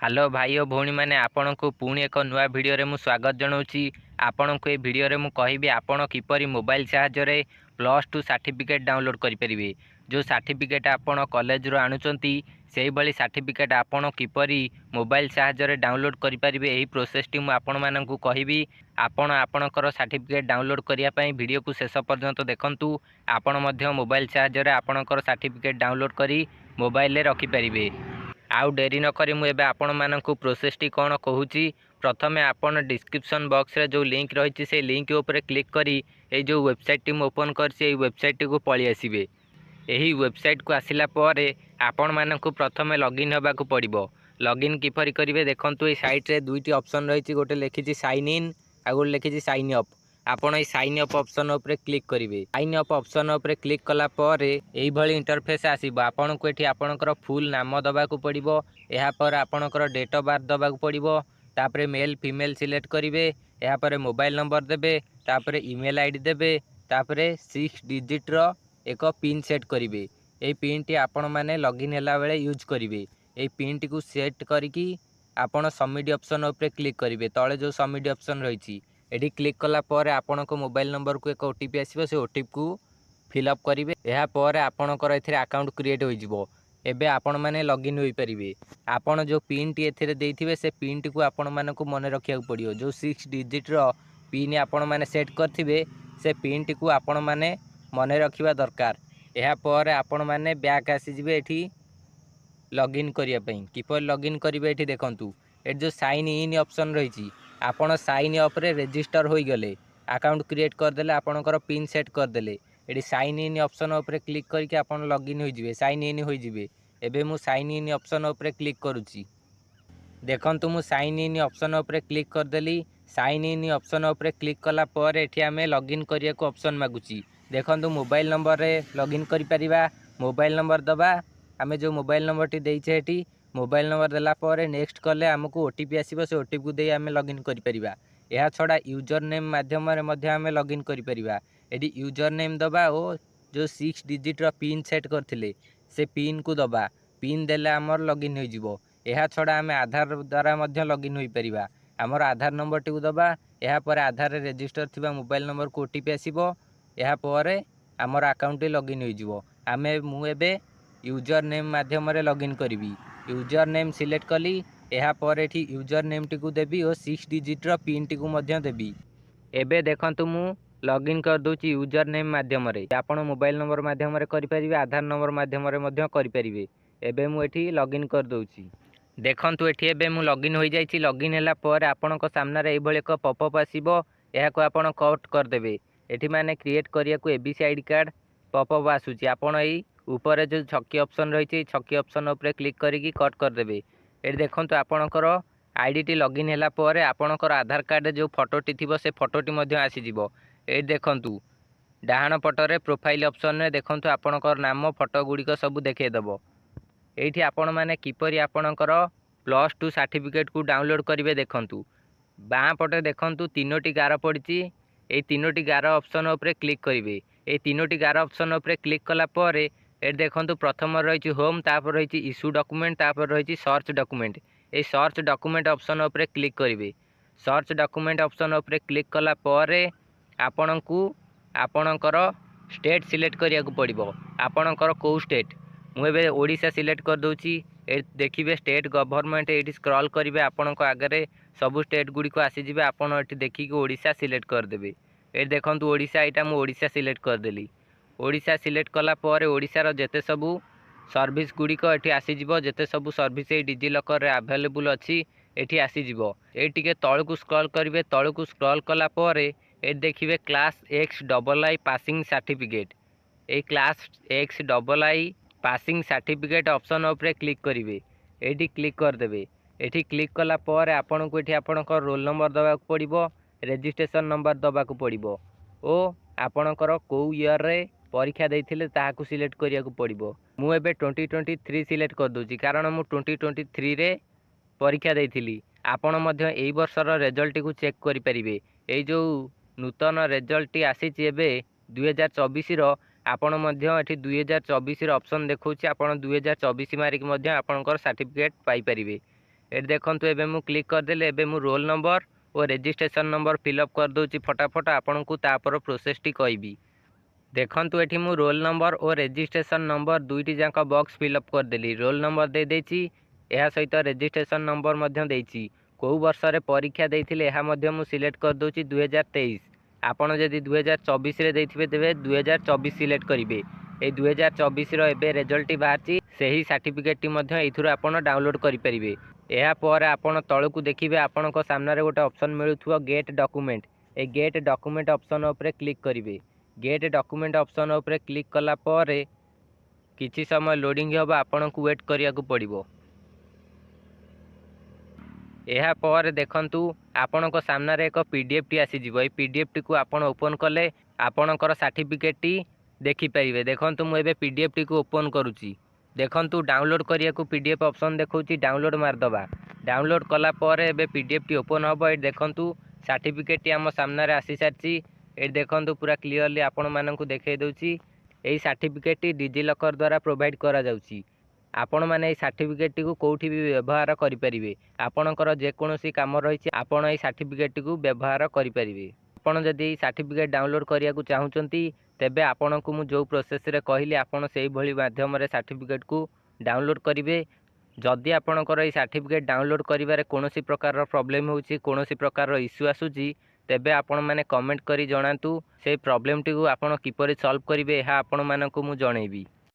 Hello भाई और भौणी मैंने आपण को पुणी एक नुआ भिडियो रे मु स्वागत जनाऊँगी। आपण को ये भिडियो रे मु कहबी आपण किपरि मोबाइल साहाय्य +2 सर्टिफिकेट डाउनलोड करें। जो सर्टिफिकेट आपण कॉलेज रो आणुचंती से भली सर्टिफिकेट आपण किपरि मोबाइल साहाय्य डाउनलोड करें यही प्रोसेस टी आपण मानकु कहबी। आपण आपणकर सर्टिफिकेट डाउनलोड करिया पई वीडियो को शेष पर्यंत देखंतु। आपण मध्य मोबाइल साहाय्य आपणकर सर्टिफिकेट डाउनलोड करी मोबाइल रे रखि परिबे। आउ डेरी न करी मु एबे आपण मानकु प्रोसेस टी कोन कहूची। प्रथमे आपण डिस्क्रिप्शन बॉक्स रे जो लिंक रही से लिंक ऊपर क्लिक करी ए जो वेबसाइट टी मु ओपन करसी ए वेबसाइट टी को पळी आसीबे। एही वेबसाइट को आसिला परे आपण मानकु प्रथमे लॉगिन होबा को पड़िबो। लॉगिन किपरि करिवे देखंतु ए साइट रे दुईटी ऑप्शन रही गोटे लिखिची साइन इन आ गोटे लिखिची साइन अप। आपण ए साइन अप ऑप्शन ऊपर क्लिक करिवे। साइन अप ऑप्शन ऊपर क्लिक कला परे एही भली इंटरफेस आसीबो। आपण को एठी आपणकर फुल नाम दबा को पड़िबो। एहा पर आपणकर डेट ऑफ बर्थ दबा को पड़िबो। तापरे मेल फीमेल सिलेक्ट करिवे। एहा पर मोबाइल नंबर देबे। तापरे ईमेल आईडी देबे। तापरे 6 डिजिट रो एक पिन सेट करिवे। ए पिन टी आपण माने लॉगिन होला बेले यूज करिवे। ए पिन टी को सेट करिकी आपण सबमिट ऑप्शन ऊपर क्लिक करिवे। तळे जो सबमिट ऑप्शन रहिछि एडी क्लिक कला पर आपण को मोबाइल नंबर को एक ओटीपी आसीबो। से ओटीपी को फिलअप करिवे। एहा पर आपणकर एथिरे अकाउंट क्रिएट होई जिवो। एबे आपण माने लॉगिन होई परिवे। आपण जो पिन टी एथिरे देइथिबे से पिन टी को आपण माने को मने रखिया पड़ियो। जो 6 डिजिट रो पिन आपण माने सेट करथिबे से पिन टी को आपण माने मने रखिबा दरकार। एहा पर आपण माने बैक आसी जिवे एठी लॉगिन करिया पई। किपर लॉगिन करिवे एठी देखंतु ए जो साइन इन ऑप्शन रहिछि आपण साइन अप रे रजिस्टर होई गले अकाउंट क्रिएट कर देले आपणकर पिन सेट कर देले। एडी साइन इन ऑप्शन ऊपर क्लिक करके आपण लॉगिन होई जिवे साइन इन होई जिवे। एबे मु साइन इन ऑप्शन ऊपर क्लिक करूची। देखंतु मु साइन इन ऑप्शन ऊपर क्लिक कर देली। साइन इन ऑप्शन ऊपर क्लिक कला पर एठी हमें लॉगिन करिया को ऑप्शन मागुची। देखंतु मोबाइल नंबर रे लॉगिन करि परिबा। मोबाइल नंबर दबा। आमे जो मोबाइल नंबर टी देइछे एठी मोबाइल नंबर देला पर नेक्स्ट कले हमकु ओटीपी आसीबो। से ओटीपी को दे आमे लॉगिन करि परिबा। एहा छडा यूजर नेम माध्यम रे मध्य आमे लॉगिन करि परिबा। एडी यूजर नेम दबा ओ जो 6 डिजिट रो पिन सेट करथिले से पिन को दबा। पिन देले हमर लॉगिन होई जिवो। एहा छडा आमे आधार द्वारा मध्य लॉगिन होई परिबा। हमर आधार नंबर टी को दबा। एहा पर आधार रे रजिस्टर थिबा मोबाइल नंबर को ओटीपी आसीबो। एहा पर हमर अकाउंट टी लॉगिन होई जिवो। आमे मु एबे यूजर नेम माध्यम रे लॉगिन करबी। यूजर नेम सिलेक्ट कली। एहा पर एठी यूजर नेम टी को देबी और 6 डिजिट रो पिन टी को मध्य देबी। एबे देखंतु मु लॉगिन कर दोची यूजर नेम माध्यम रे। आपण मोबाइल नंबर माध्यम रे करि परिबे आधार नंबर माध्यम रे मध्य करि परिबे। एबे मु एठी लॉगिन कर दोची। देखंतु एठी एबे मु लॉगिन होई जाईची। लॉगिन हैला पर आपणक सामना रे एभले एक पॉपअप आसीबो। एहा को आपण कट कर देबे। एठी माने क्रिएट करिया को एबीसी आईडी कार्ड पॉपअप आसुची। आपण एई ऊपर जो छकी ऑप्शन रहिछि छकी ऑप्शन ऊपर क्लिक करिकी कट कर देबे। एठी देखंतु आपणकर आईडी टी लॉगिन हैला पर आपणकर आधार कार्ड जो फोटोटी थिबो से फोटोटी मध्य आसी जिवो। ए देखंतु डाहाण पटरे प्रोफाइल ऑप्शन रे देखंतु आपणकर नाम फोटो गुडी को सब देखे देबो। एठी आपण माने किपरि आपणकर +2 सर्टिफिकेट को डाउनलोड करिवे देखंतु। बाँ पटे देखंतु तीनोटी गार पड़िछि। ए तीनोटी गार ऑप्शन ऊपर क्लिक करिवे। ए तीनोटी गार ऑप्शन ऊपर क्लिक कला परे ए देखंतु प्रथम रहिछि होम तापर रहिछि इशू डॉक्यूमेंट तापर रहिछि सर्च डॉक्यूमेंट। ए सर्च डॉक्यूमेंट ऑप्शन ऊपर क्लिक करिवे। सर्च डॉक्यूमेंट ऑप्शन ऊपर क्लिक कला परे आपणकु आपणकर स्टेट सिलेक्ट करिया को पड़िबो। आपणकर को स्टेट मु एबे ओडिशा सिलेक्ट कर दोची। ए देखिबे स्टेट गवर्नमेंट एठी स्क्रॉल करिवे आपणक आगरे सब स्टेट गुडी को आसी जिवे। आपण एठी देखि के ओडिशा सिलेक्ट कर देबे। ए देखंतु ओडिशा एटा मु ओडिशा सिलेक्ट कर देली। ओडिशा सिलेक्ट कला परे ओडिशा रो जेते सबु सर्विस गुडी को एठी आसी जिवो। जेते सबु सर्विस ए डिजी लॉकर रे अवेलेबल अछि एठी आसी जिवो। ए टिके तळ को स्क्रॉल करिवे। तळ को स्क्रॉल कला परे ए देखिबे क्लास XII पासिंग सर्टिफिकेट। ए class XII passing certificate option ऊपर क्लिक करिवे। एठी क्लिक कर देबे। एठी क्लिक कला पर आपन को एठी आपन को रोल नंबर दबा को पड़िबो। रजिस्ट्रेशन नंबर दबा को पड़िबो ओ आपनकर को ईयर रे परीक्षा देइथिले ताहा को सिलेक्ट करिया को पड़िबो। मु एबे 2023 सिलेक्ट कर दोची कारण मु 2023 रे परीक्षा देइथिली। आपण मध्य एई वर्षर रिजल्ट को चेक करि परिबे। एई जो नूतन रिजल्ट टी आसीची एबे 2024 रो आपण मध्य एठी 2024 रो ऑप्शन देखौची। आपण 2024 मारिक मध्य आपनकर सर्टिफिकेट पाई परिबे। एट देखंतु एबे मु क्लिक करदेले एबे मु रोल नंबर और रजिस्ट्रेशन नंबर फिलअप कर दूची फटाफट आपन को तापर प्रोसेस टी कहबी। देखंतु एठी मु रोल नंबर और रजिस्ट्रेशन नंबर दुईटी जाक बॉक्स फिलअप कर देली। रोल नंबर दे देची एहा सहित रजिस्ट्रेशन नंबर मध्य देची। को वर्ष रे परीक्षा देथिले एहा मध्य मु सिलेक्ट कर दोची 2023। आपण जदि 2024 रे देथिबे तेबे 2024 सिलेक्ट करिवे। ए 2024 रो एबे रिजल्ट बाहरची सेही सर्टिफिकेट टी मध्य एथुर आपण डाउनलोड करि परिबे। एहा पर आपण तळकु देखिबे आपणक सामने रे गोटे ऑप्शन मिलुथुवा गेट डॉक्यूमेंट। ए गेट डॉक्यूमेंट ऑप्शन ऊपर क्लिक करिवे। गेट डॉक्यूमेंट ऑप्शन ऊपर क्लिक कला पर किछि समय लोडिंग होबा आपन को वेट करिया को पड़िबो। एहा पर देखंतु आपणक सामने रे एक पीडीएफ टी आसी जिवो। ए पीडीएफ टी को आपण ओपन कले आपणकर सर्टिफिकेट टी देखि परिबे। देखंतु मु एबे पीडीएफ टी को ओपन करूची। देखंतु डाउनलोड करिया को पीडीएफ ऑप्शन देखौची डाउनलोड मार दबा। डाउनलोड कला पर एबे पीडीएफ टी ओपन हबो। ए देखंतु सर्टिफिकेट टी हम सामने रे आसी सारची। ए देखंतु पूरा क्लियरली आपण माननकु देखाई दउची। एई सर्टिफिकेट टी डिजिलॉकर द्वारा प्रोवाइड करा जाउची। आपण माने एई सर्टिफिकेट टी को कोठी भी व्यवहार करि परिबे। आपणकर जे कोनोसी काम रहिछि आपण एई सर्टिफिकेट टी को व्यवहार करि परिबे। आपण जदि एई सर्टिफिकेट डाउनलोड करिया को चाहुचंती तेबे आपणकु मु जो प्रोसेस रे कहिली आपण सेही भली माध्यम रे सर्टिफिकेट को डाउनलोड करिवे। जदि आपणकर एई सर्टिफिकेट डाउनलोड करिवारे कोनोसी प्रकार रो प्रॉब्लम होउछि कोनोसी प्रकार रो इश्यू आसुछि तेबे आपण माने कमेंट करी जणांतु। से प्रॉब्लम टी को आपण किपरि सॉल्व करिवे एहा आपण मानकु मु जणेबी।